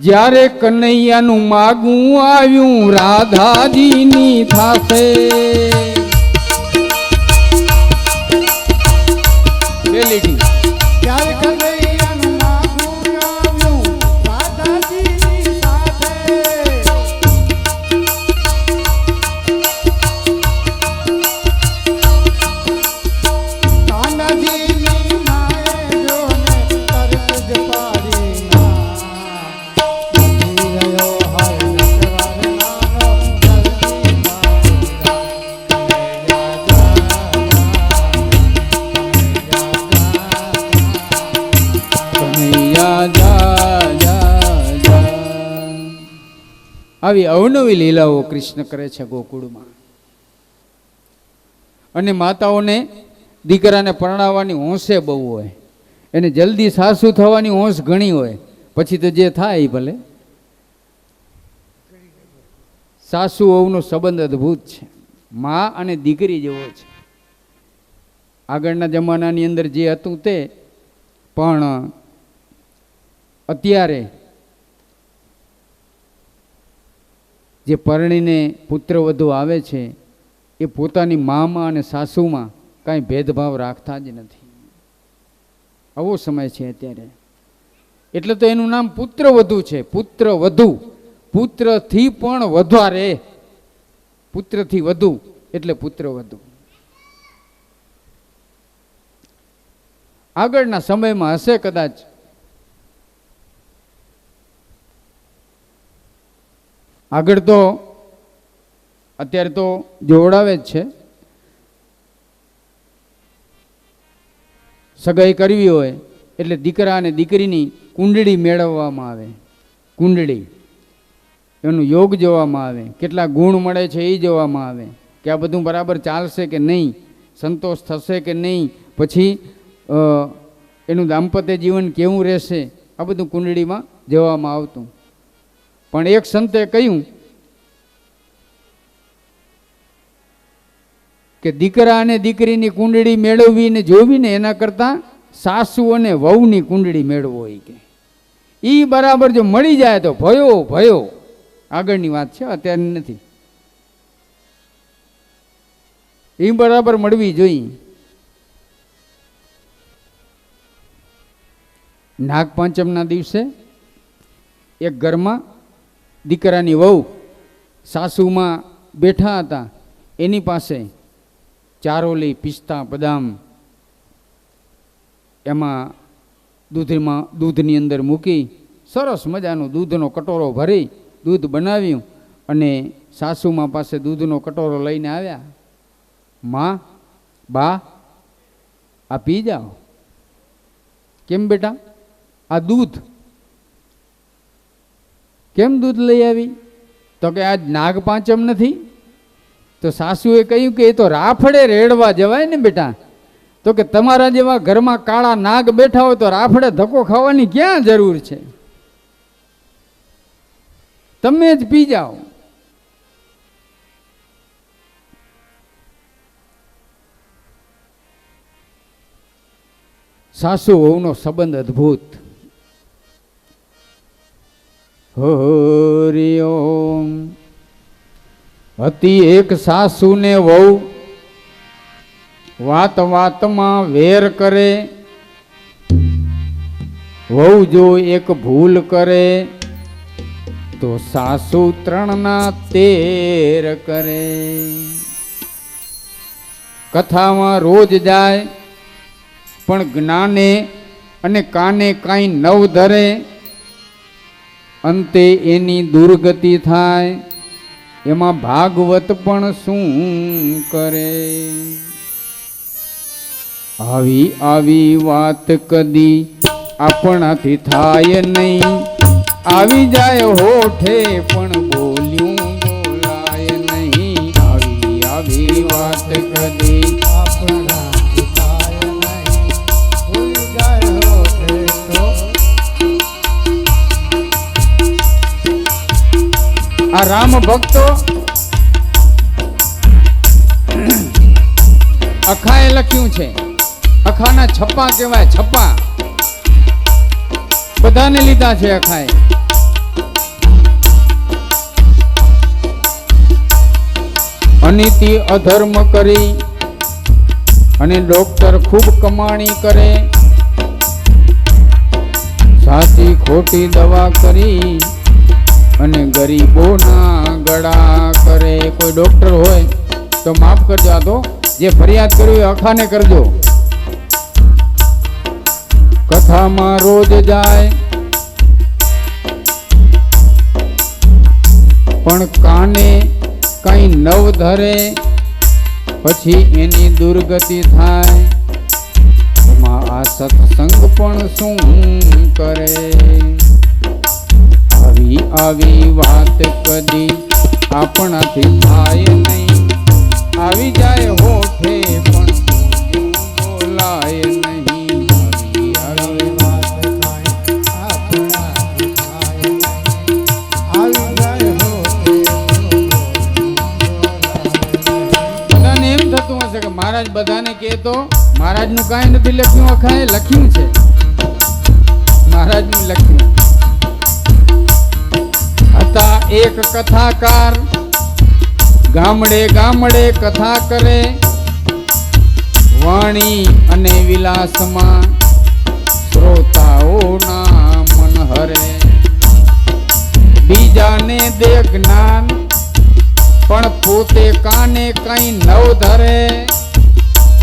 જ્યારે કનૈયાનું માગું આવ્યું રાધાજીની થાશે ત્યારે કનૈયાનું માગું આવ્યું રાધાજીની સાથે કાનાજીની માએ જોને તરત જ પાડી આવી અવનવી લીલાઓ કૃષ્ણ કરે છે ગોકુળમાં. અને માતાઓને દીકરાને પરણાવવાની હોંશે બહુ હોય, એને જલ્દી સાસુ થવાની હોંશ ઘણી હોય, પછી તો જે થાય એ ભલે. સાસુ વહુનો સંબંધ અદ્ભુત છે, મા અને દીકરી જેવો છે. આગળના જમાનાની અંદર જે હતું તે, પણ અત્યારે જે પરણીને પુત્રવધુ આવે છે એ પોતાની મામાં અને સાસુમાં કાંઈ ભેદભાવ રાખતા જ નથી. આવો સમય છે અત્યારે. એટલે તો એનું નામ પુત્રવધુ છે. પુત્રવધુ, પુત્રથી પણ વધારે, પુત્રથી વધુ એટલે પુત્રવધુ. આગળના સમયમાં હશે કદાચ, આગળ તો અત્યારે તો જોડાવે જ છે. સગાઈ કરવી હોય એટલે દીકરા અને દીકરીની કુંડળી મેળવવામાં આવે. કુંડળી, એનું યોગ જોવામાં આવે, કેટલા ગુણ મળે છે એ જોવામાં આવે, કે આ બધું બરાબર ચાલશે કે નહીં, સંતોષ થશે કે નહીં, પછી એનું દાંપત્ય જીવન કેવું રહેશે, આ બધું કુંડળીમાં જોવામાં આવતું. પણ એક સંતે કહ્યું કે દીકરા અને દીકરીની કુંડળી મેળવવીને જોવીને એના કરતાં સાસુ અને વહુની કુંડળી મેળવો હોય કે એ બરાબર જો મળી જાય તો ભયો ભયો. આગળની વાત છે, અત્યારની નથી. એ બરાબર મળવી જોઈએ. નાગપાંચમના દિવસે એક ઘરમાં દીકરાની વહુ સાસુમાં બેઠા હતા, એની પાસે ચારોલી, પિસ્તા, બદામ એમાં દૂધની અંદર મૂકી સરસ મજાનો દૂધનો કટોરો ભરી દૂધ બનાવ્યું અને સાસુમાં પાસે દૂધનો કટોરો લઈને આવ્યા. માં, બા, આ પી જાઓ. કેમ બેટા? આ દૂધ. કેમ દૂધ લઈ આવી? તો કે આજ નાગપાંચમ નથી. તો સાસુએ કહ્યું કે એ તો રાફડે રેડવા જવાય ને બેટા. તો કે તમારા જેવા ઘરમાં કાળા નાગ બેઠા હોય તો રાફડે ધક્કો ખાવાની ક્યાં જરૂર છે? તમે જ પી જાઓ. સાસુ વહુનો સંબંધ અદ્ભુત. હરિ ઓમ. હતી એક સાસુ ને વહુ, વાત વાતમાં વેર કરે. વહુ જો એક ભૂલ કરે તો સાસુ 3 કરે. કથામાં રોજ જાય પણ જ્ઞાને અને કાને કાંઈ નવ ધરે. અંતે એની દુર્ગતિ થાય. એમાં ભાગવત પણ શું કરે? આવી આવી વાત કદી આપણાથી થાય નહીં. આવી જાય હોઠે પણ બોલ્યું બોલાય નહીં. આવી આવી વાત કદી આપણાથી થાય નહીં. ભૂલી જાય હોઠે તો. આ રામ ભક્તો અખાએ લખ્યું છે. અખાના છપ્પા કહેવાય. છપ્પા બધાને લીધા છે અખાએ. અનીતિ અધર્મ કરી અને ડોક્ટર ખૂબ કમાણી કરે, સાચી ખોટી દવા કરી અને ગરીબોના ગળા કરે. કોઈ ડોક્ટર હોય તો માફ કરજો, આ તો જે ફરિયાદ કર્યું એ અખાને કરજો. કથામાં રોજ જાય પણ કાને કઈ નવ ધરે, પછી એની દુર્ગતિ થાય. એમાં આ સત્સંગ પણ શું કરે? આવી આવી વાત કદી આપણાથી થાય નહીં, આવી જાય હોઠે પણ બોલાય નહીં. આવી વાત કાંઈ આપણાથી થાય નહીં, આવી જાય હોતે બધાને એમ થતું હશે કે મહારાજ બધાને કહેતો, મહારાજનું કાંઈ નથી લખ્યું, અખાએ લખ્યું છે, મહારાજનું લખ્યું. હતા એક કથાકાર, ગામડે ગામડે કથા કરે, વાણી અને વિલાસમાં શ્રોતાઓના મન હરે. બીજાને દે જ્ઞાન પણ પોતે કાને કઈ નવ ધરે,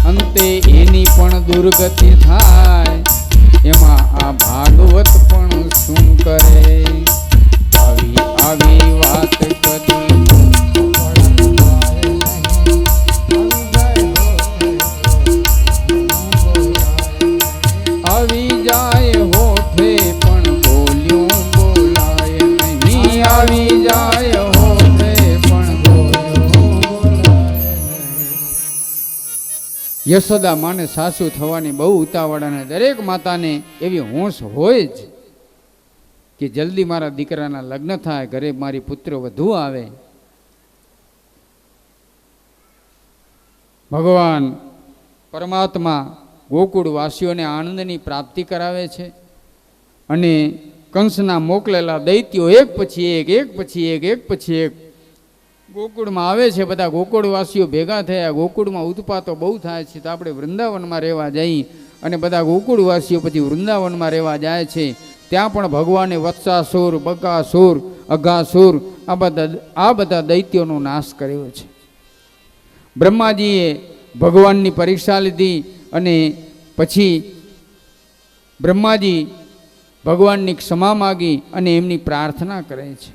અંતે એની પણ દુર્ગતિ થાય. એમાં આ ભાગવત પણ શું કરે? આવી આવી વાત કદી આવી જાય હોઠે પણ બોલ્યું બોલાય નહીં, આવી જાય હોઠે પણ બોલ્યું બોલાય નહીં. યશોદા માને સાસુ થવાની બહુ ઉતાવળ, અને દરેક માતાને એવી હોશ હોય જ કે જલ્દી મારા દીકરાના લગ્ન થાય, ઘરે મારી પુત્ર વધુ આવે. ભગવાન પરમાત્મા ગોકુળ વાસીઓને આનંદની પ્રાપ્તિ કરાવે છે, અને કંસના મોકલેલા દૈત્યો એક પછી એક ગોકુળમાં આવે છે. બધા ગોકુળવાસીઓ ભેગા થયા, ગોકુળમાં ઉત્પાતો બહુ થાય છે. તો આપણે વૃંદાવનમાં રહેવા જઈ, અને બધા ગોકુળવાસીઓ પછી વૃંદાવનમાં રહેવા જાય છે. ત્યાં પણ ભગવાને વત્સાસુર, બકાસુર, અઘાસુર આ બધા દૈત્યોનો નાશ કર્યો છે. બ્રહ્માજીએ ભગવાનની પરીક્ષા લીધી, અને પછી બ્રહ્માજી ભગવાનની ક્ષમા માગી અને એમની પ્રાર્થના કરે છે.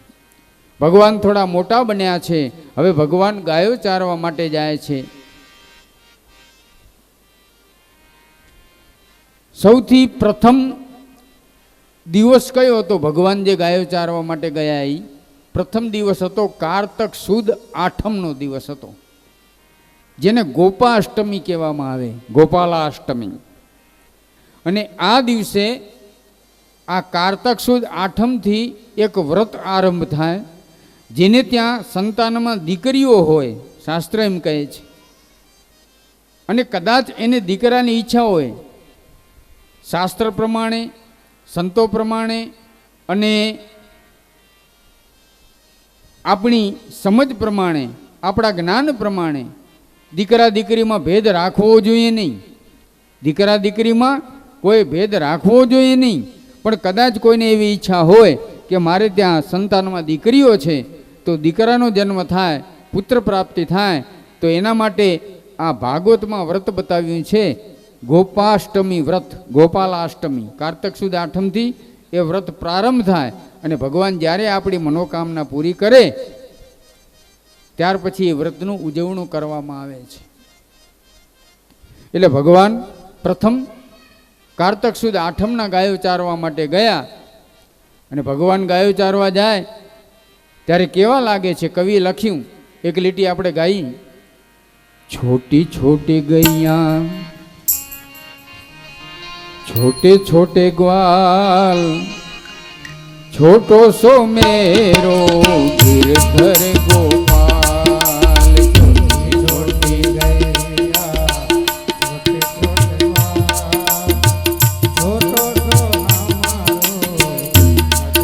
ભગવાન થોડા મોટા બન્યા છે, હવે ભગવાન ગાયો ચારવા માટે જાય છે. સૌથી પ્રથમ દિવસ કયો હતો? ભગવાન જે ગાયો ચારવા માટે ગયા એ પ્રથમ દિવસ હતો કારતક સુદ આઠમનો દિવસ હતો, જેને ગોપાષ્ટમી કહેવામાં આવે, ગોપાલાષ્ટમી. અને આ દિવસે આ કારતક સુદ આઠમથી એક વ્રત આરંભ થાય, જેને ત્યાં સંતાનમાં દીકરીઓ હોય, શાસ્ત્ર એમ કહે છે. અને કદાચ એને દીકરાની ઈચ્છા હોય, શાસ્ત્ર પ્રમાણે, સંતો પ્રમાણે અને આપણી સમજ પ્રમાણે, આપણા જ્ઞાન પ્રમાણે દીકરા દીકરીમાં ભેદ રાખવો જોઈએ નહીં. દીકરા દીકરીમાં કોઈ ભેદ રાખવો જોઈએ નહીં. પણ કદાચ કોઈને એવી ઈચ્છા હોય કે મારે ત્યાં સંતાનમાં દીકરીઓ છે, તો દીકરાનો જન્મ થાય, પુત્ર પ્રાપ્તિ થાય, તો એના માટે આ ભાગવતમાં વ્રત બતાવ્યું છે, ગોપાષ્ટમી વ્રત, ગોપાલાષ્ટમી. કારતક સુદ આઠમથી એ વ્રત પ્રારંભ થાય, અને ભગવાન જ્યારે આપણી મનોકામના પૂરી કરે ત્યાર પછી એ વ્રતનું ઉજવણું કરવામાં આવે છે. એટલે ભગવાન પ્રથમ કારતક સુદ આઠમના ગાયો ચારવા માટે ગયા, અને ભગવાન ગાયો ચારવા જાય ત્યારે કેવા લાગે છે? કવિએ લખ્યું, એક લીટી આપણે ગાઈ. છોટી છોટી ગૈયા, छोटे छोटे ग्वाल, छोटो सो मेरो गिरधर गोपाल. छोटी छोटी गैया, छोटे छोटे ग्वाल, छोटो सो हमारो गिरधर गोपाल.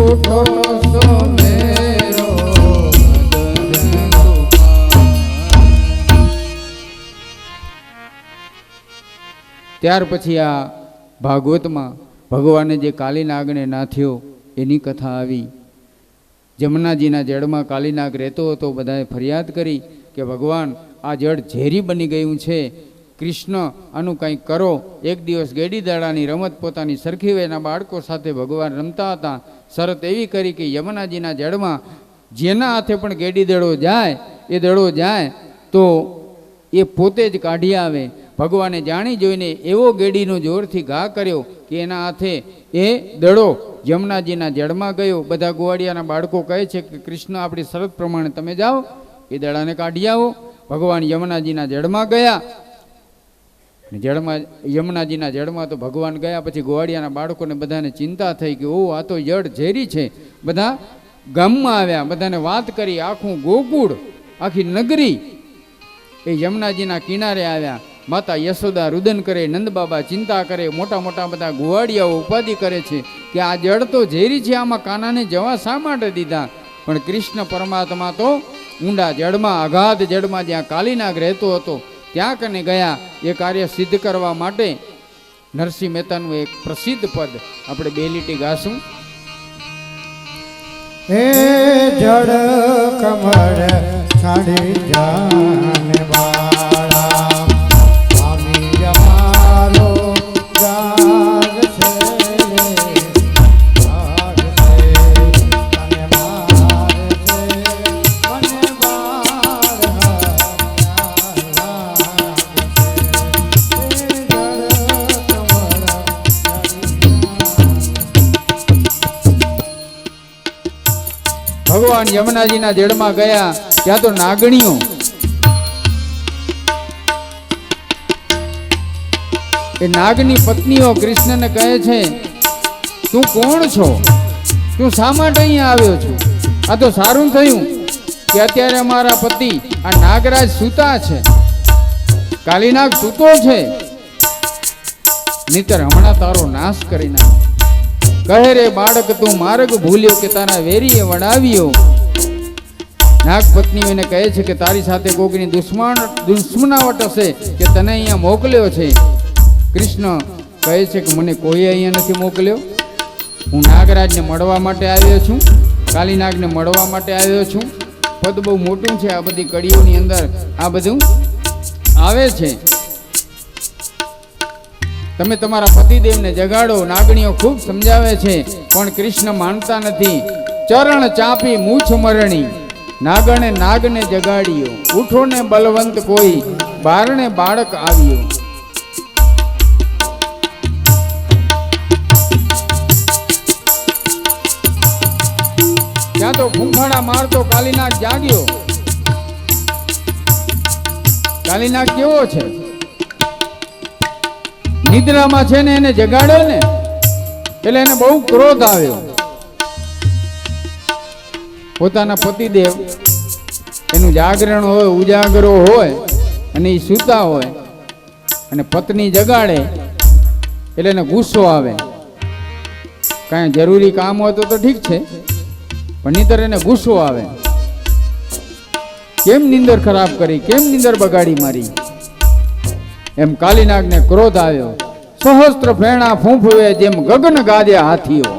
ઉઠો સુમેરો મદન ગોપાલ. ત્યાર પછી આ ભાગવતમાં ભગવાને જે કાલીનાગને નાથ્યો એની કથા આવી. જમનાજીના જળમાં કાલીનાગ રહેતો હતો. બધાએ ફરિયાદ કરી કે ભગવાન આ જળ ઝેરી બની ગયું છે, કૃષ્ણ આનું કંઈક કરો. એક દિવસ ગેડી દાડાની રમત પોતાની સરખી વયના બાળકો સાથે ભગવાન રમતા હતા. શરત એવી કરી કે યમુનાજીના જળમાં જેના હાથે પણ ગેડી દડો જાય એ દડો જાય તો એ પોતે જ કાઢી આવે. ભગવાને જાણી જોઈને એવો ગેડીનો જોરથી ઘા કર્યો કે એના હાથે એ દડો યમુનાજીના જળમાં ગયો. બધા ગોવાડિયાના બાળકો કહે છે કે કૃષ્ણ આપણી શરત પ્રમાણે તમે જાઓ, એ દડાને કાઢી આવો. ભગવાન યમુનાજીના જળમાં ગયા. જળમાં યમુનાજીના જળમાં તો ભગવાન ગયા પછી ગોવાડિયાના બાળકોને બધાને ચિંતા થઈ કે ઓ આ તો જળ ઝેરી છે. બધા ગામમાં આવ્યા, બધાને વાત કરી. આખું ગોકુળ, આખી નગરી એ યમુનાજીના કિનારે આવ્યા. માતા યશોદા રુદન કરે, નંદબાબા ચિંતા કરે, મોટા મોટા બધા ગુવાડિયાઓ ઉપાધિ કરે છે કે આ જળ તો ઝેરી છે, આમાં કાનાને જવા શા માટે દીધા? પણ કૃષ્ણ પરમાત્મા તો ઊંડા જળમાં, અગાધ જળમાં જ્યાં કાલીનાગ રહેતો હતો ત્યાં કને ગયા એ કાર્ય સિદ્ધ કરવા માટે. નરસિંહ મહેતાનું એક પ્રસિદ્ધ પદ આપણે 2 લીટી ગાશું. હે જળ કમળ છાડી જાને વાળા, સ્વામી અમારો જાગ છે, જાગ છે, તને મારે છે, મને બાળ ભગવાન યમુનાજીના જળમાં ગયા ત્યાં તો નાગણીઓ એ નાગની પત્નીઓ કૃષ્ણને કહે છે તું કોણ છો? તું શા માટે અહીંયા આવ્યો છો? આ તો સારું થયું કે અત્યારે અમારા પતિ આ નાગરાજ સૂતા છે, કાલીનાગ સૂતો છે, નહીતર હમણાં તારો નાશ કરી નાખ. કહે રે બાળક તું માર્ગ ભૂલ્યો કે તારા વેરીએ વડાવ્યો. નાગ પત્નીઓ એને કહે છે કે તારી સાથે કોકની દુશ્મનાવટ હશે કે તને અહીંયા મોકલ્યો છે. કૃષ્ણ કહે છે કે મને કોઈ અહીંયા નથી મોકલ્યો, હું નાગરાજને મળવા માટે આવ્યો છું, કાલીનાગને મળવા માટે આવ્યો છું. પદ બહુ મોટું છે, આ બધી કડીઓની અંદર આ બધું આવે છે. તમે તમારા પતિદેવને જગાડો. નાગણીઓ ખૂબ સમજાવે છે પણ કૃષ્ણ માનતા નથી. ચરણ ચાપી મૂછ મરણી, નાગણે નાગને જગાડ્યો, ઉઠો ને બલવંત કોઈ, બારણે બાળક આવ્યો. ત્યાં તો ફૂંફાડા મારતો કાલીનાગ જાગ્યો. કાલીનાગ કેવો છે? નિદ્રામાં છે ને એને જગાડે ને એટલે એને બહુ ક્રોધ આવ્યો. પોતાના પતિદેવ એનું જાગરણ હોય, ઉજાગરો હોય અને એ સૂતા હોય અને પત્ની જગાડે એટલે એને ગુસ્સો આવે. કાંઈ જરૂરી કામ હોય તો ઠીક છે, પણ નહીંતર એને ગુસ્સો આવે. કેમ નીંદર ખરાબ કરી, કેમ નીંદર બગાડી મારી? એમ કાલીનાગને ક્રોધ આવ્યો. સહસ્ત્ર ફેણા ફૂંફવે જેમ ગગન ગાદ્યા હાથીઓ.